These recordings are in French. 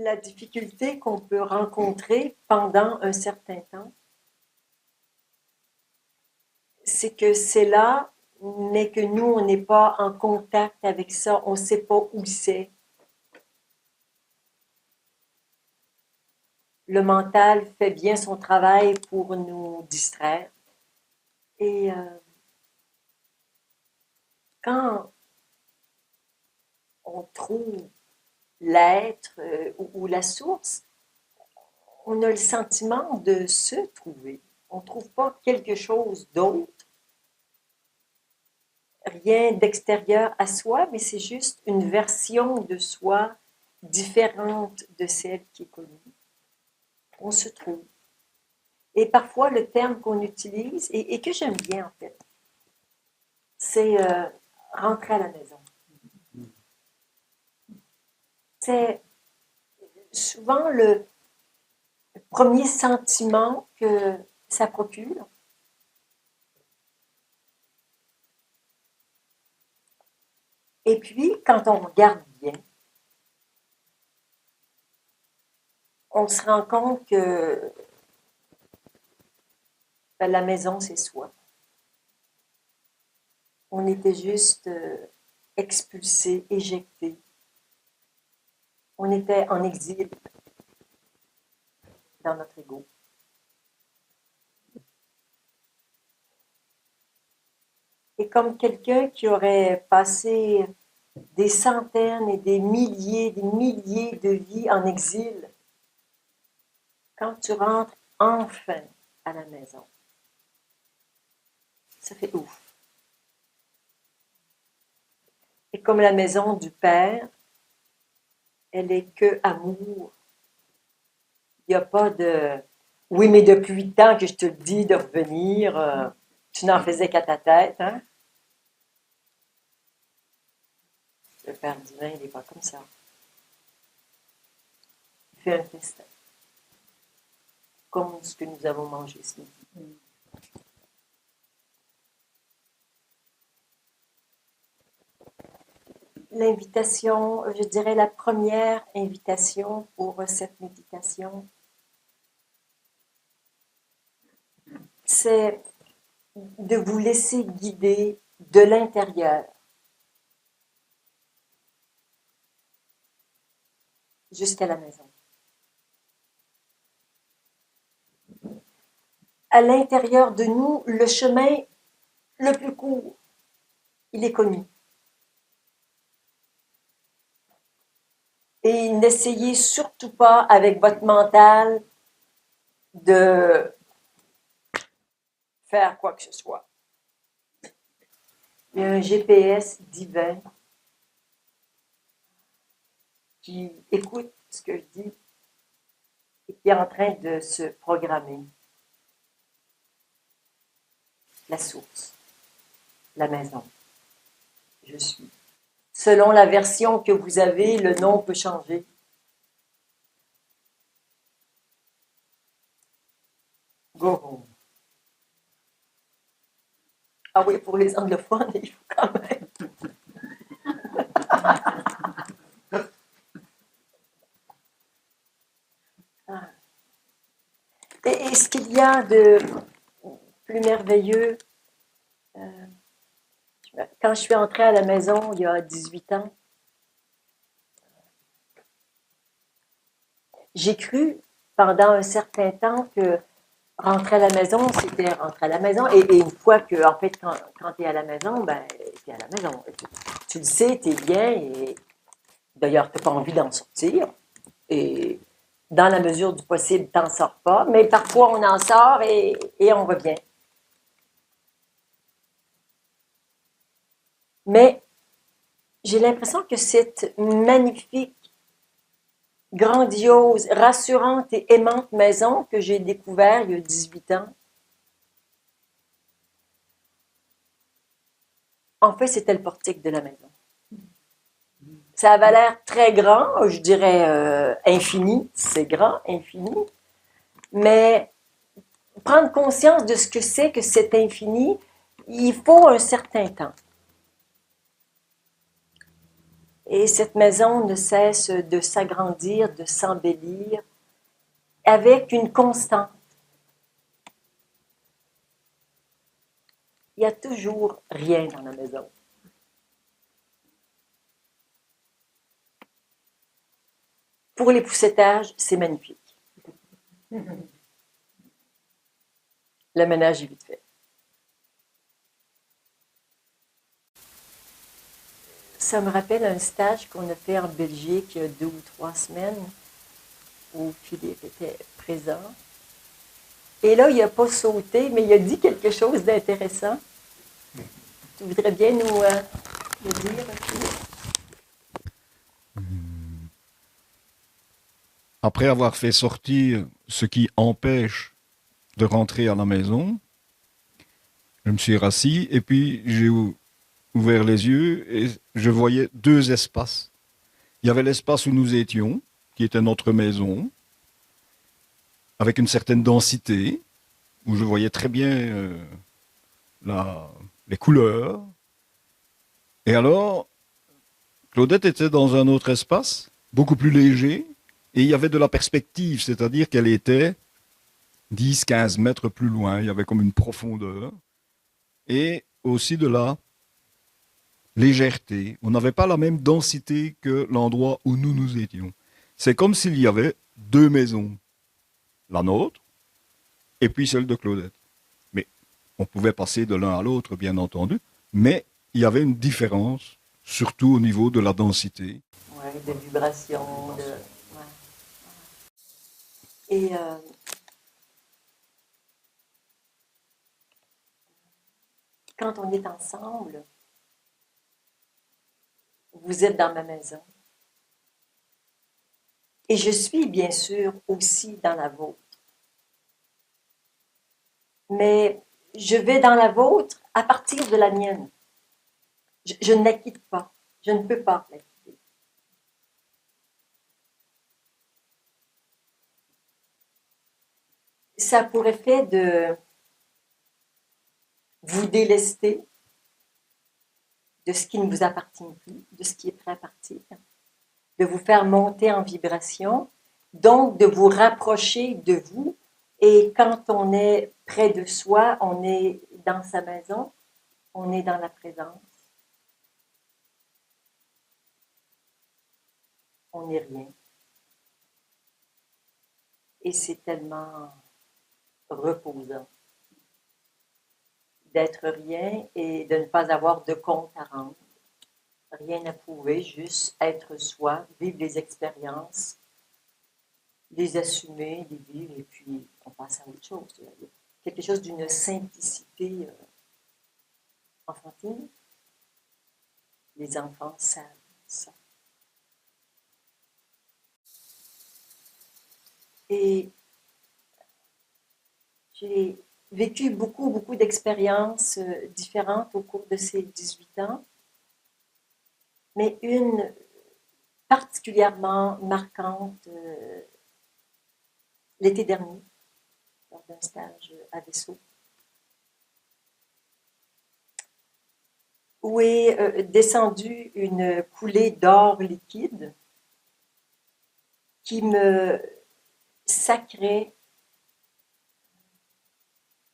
la difficulté qu'on peut rencontrer pendant un certain temps, c'est que c'est là, mais que nous, on n'est pas en contact avec ça, on ne sait pas où c'est. Le mental fait bien son travail pour nous distraire. Et quand on trouve l'être ou la source, on a le sentiment de se trouver. On ne trouve pas quelque chose d'autre, rien d'extérieur à soi, mais c'est juste une version de soi différente de celle qui est connue. On se trouve. Et parfois, le terme qu'on utilise, et que j'aime bien en fait, c'est rentrer à la maison. C'est souvent le premier sentiment que ça procure. Et puis, quand on regarde bien, on se rend compte que ben, la maison, c'est soi. On était juste expulsé, éjecté. On était en exil dans notre ego. Et comme quelqu'un qui aurait passé des centaines et des milliers de vies en exil, quand tu rentres enfin à la maison, ça fait ouf. Et comme la maison du Père, elle est que amour. Il n'y a pas de « oui, mais depuis le temps que je te le dis de revenir, tu n'en faisais qu'à ta tête. » Hein? Le Père divin, il n'est pas comme ça. Il fait un festin. Comme ce que nous avons mangé ce midi. L'invitation, je dirais la première invitation pour cette méditation, c'est de vous laisser guider de l'intérieur jusqu'à la maison. À l'intérieur de nous, le chemin le plus court, il est connu. Et n'essayez surtout pas avec votre mental de faire quoi que ce soit. Il y a un GPS divin qui écoute ce que je dis et qui est en train de se programmer. La source, la maison, je suis. Selon la version que vous avez, le nom peut changer. Go home. Ah oui, pour les anglophones, il faut quand même. Et ce qu'il y a de plus merveilleux, quand je suis entrée à la maison il y a 18 ans, j'ai cru pendant un certain temps que rentrer à la maison, c'était rentrer à la maison. Et une fois que, en fait, quand tu es à la maison, ben, tu es à la maison. Tu le sais, tu es bien. Et d'ailleurs, tu n'as pas envie d'en sortir. Et dans la mesure du possible, tu n'en sors pas. Mais parfois, on en sort et on revient. Mais j'ai l'impression que cette magnifique, grandiose, rassurante et aimante maison que j'ai découverte il y a 18 ans, en fait, c'était le portique de la maison. Ça avait l'air très grand, je dirais infini, c'est grand, infini, mais prendre conscience de ce que c'est que cet infini, il faut un certain temps. Et cette maison ne cesse de s'agrandir, de s'embellir, avec une constante. Il y a toujours rien dans la maison. Pour les poussetages, c'est magnifique. Le ménage est vite fait. Ça me rappelle un stage qu'on a fait en Belgique il y a 2 ou 3 semaines où Philippe était présent. Et là, il n'a pas sauté, mais il a dit quelque chose d'intéressant. Tu voudrais bien nous le dire, Philippe? Après avoir fait sortir ce qui empêche de rentrer à la maison, je me suis rassis et puis j'ai ouvert les yeux et je voyais deux espaces. Il y avait l'espace où nous étions, qui était notre maison, avec une certaine densité, où je voyais très bien la- les couleurs. Et alors, Claudette était dans un autre espace, beaucoup plus léger, et il y avait de la perspective, c'est-à-dire qu'elle était 10, 15 mètres plus loin, il y avait comme une profondeur, et aussi de la légèreté. On n'avait pas la même densité que l'endroit où nous nous étions. C'est comme s'il y avait deux maisons, la nôtre et puis celle de Claudette. Mais on pouvait passer de l'un à l'autre, bien entendu, mais il y avait une différence, surtout au niveau de la densité. Oui, de vibrations. Ouais. Et quand on est ensemble, vous êtes dans ma maison. Et je suis bien sûr aussi dans la vôtre. Mais je vais dans la vôtre à partir de la mienne. Je ne la quitte pas. Je ne peux pas la quitter. Ça a pour effet de vous délester de ce qui ne vous appartient plus, de ce qui est prêt à partir, de vous faire monter en vibration, donc de vous rapprocher de vous. Et quand on est près de soi, on est dans sa maison, on est dans la présence, on n'est rien. Et c'est tellement reposant d'être rien et de ne pas avoir de compte à rendre, rien à prouver, juste être soi, vivre les expériences, les assumer, les vivre, et puis on passe à autre chose. Il y a quelque chose d'une simplicité enfantine. Les enfants savent ça. Et j'ai vécu beaucoup, beaucoup d'expériences différentes au cours de ces 18 ans, mais une particulièrement marquante l'été dernier, lors d'un stage à Vaisseau, où est descendue une coulée d'or liquide qui me sacrait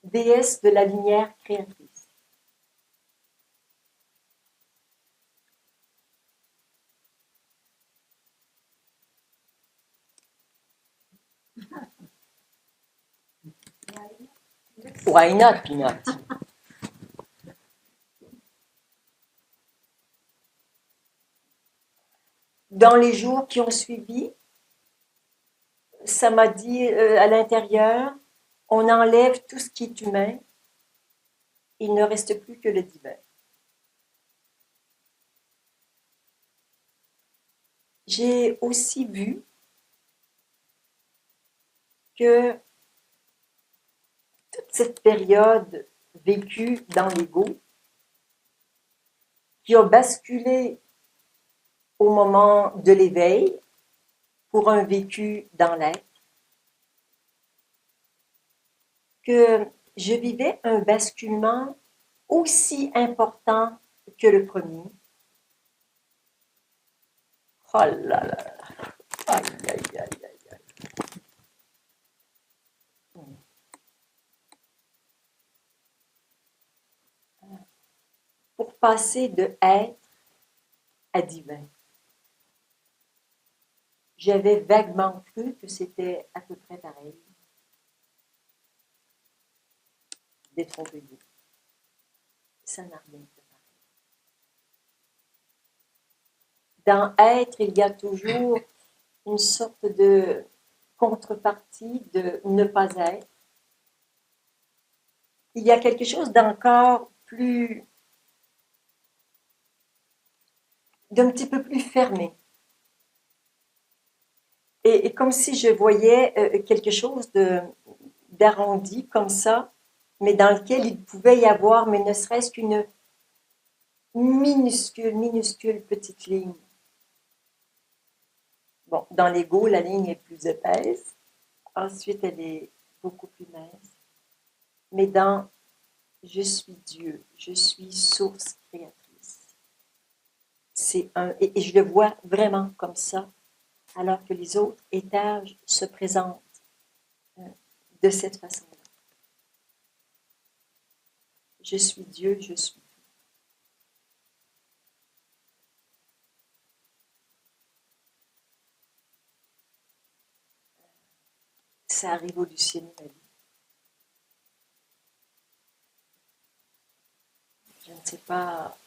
déesse de la lumière créatrice. Why not, Peanut? Dans les jours qui ont suivi, ça m'a dit à l'intérieur, on enlève tout ce qui est humain, il ne reste plus que le divin. J'ai aussi vu que toute cette période vécue dans l'ego, qui a basculé au moment de l'éveil pour un vécu dans l'être, que je vivais un basculement aussi important que le premier, Oh là là. Aïe, aïe, aïe, aïe. Pour passer de être à divin. J'avais vaguement cru que c'était à peu près pareil. Détrompez-vous. Ça n'a rien de pareil. Dans être, il y a toujours une sorte de contrepartie de ne pas être. Il y a quelque chose d'encore plus, d'un petit peu plus fermé. Et comme si je voyais quelque chose d'arrondi comme ça, mais dans lequel il pouvait y avoir, mais ne serait-ce qu'une minuscule petite ligne. Bon, dans l'ego, la ligne est plus épaisse. Ensuite, elle est beaucoup plus mince. Mais dans je suis Dieu, je suis source créatrice. C'est et je le vois vraiment comme ça, alors que les autres étages se présentent de cette façon-là. Je suis Dieu, je suis. Ça a révolutionné ma vie. Je ne sais pas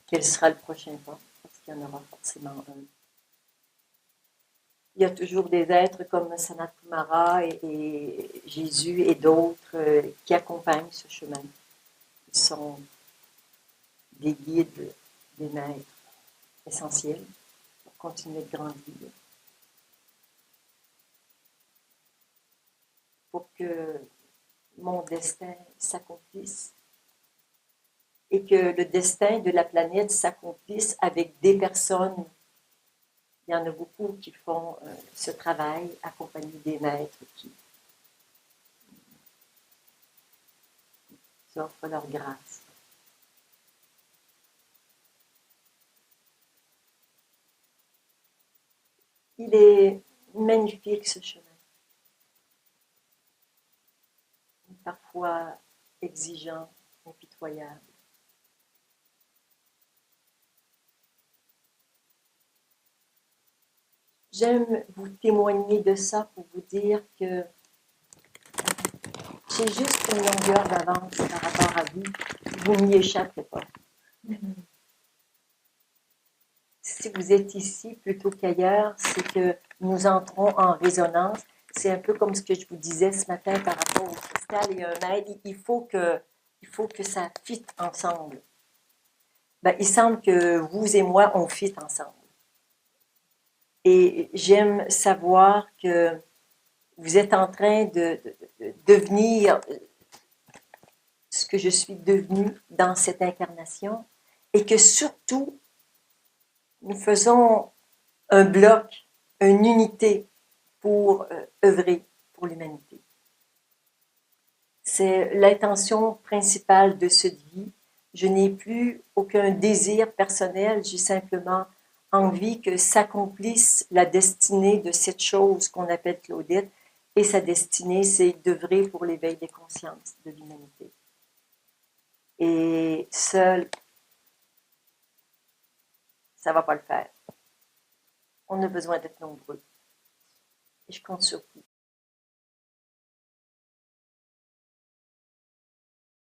quel sera le prochain pas, parce qu'il y en aura forcément un. Il y a toujours des êtres comme Sanat Kumara et Jésus et d'autres qui accompagnent ce chemin. Ils sont des guides, des maîtres essentiels pour continuer de grandir, pour que mon destin s'accomplisse et que le destin de la planète s'accomplisse avec des personnes. Il y en a beaucoup qui font ce travail, accompagnés des maîtres qui offrent leur grâce. Il est magnifique ce chemin. Parfois exigeant, impitoyable. J'aime vous témoigner de ça pour vous dire que j'ai juste une longueur d'avance par rapport à vous. Vous n'y échappez pas. Si vous êtes ici plutôt qu'ailleurs, c'est que nous entrons en résonance. C'est un peu comme ce que je vous disais ce matin par rapport au cristal et un aide. Il faut que ça fit ensemble. Ben, il semble que vous et moi, on fit ensemble. Et j'aime savoir que vous êtes en train de devenir ce que je suis devenue dans cette incarnation et que surtout, nous faisons un bloc, une unité pour œuvrer pour l'humanité. C'est l'intention principale de cette vie. Je n'ai plus aucun désir personnel, j'ai simplement envie que s'accomplisse la destinée de cette chose qu'on appelle Claudette. Et sa destinée, c'est d'œuvrer pour l'éveil des consciences de l'humanité. Et seul, ça ne va pas le faire. On a besoin d'être nombreux. Et je compte sur vous.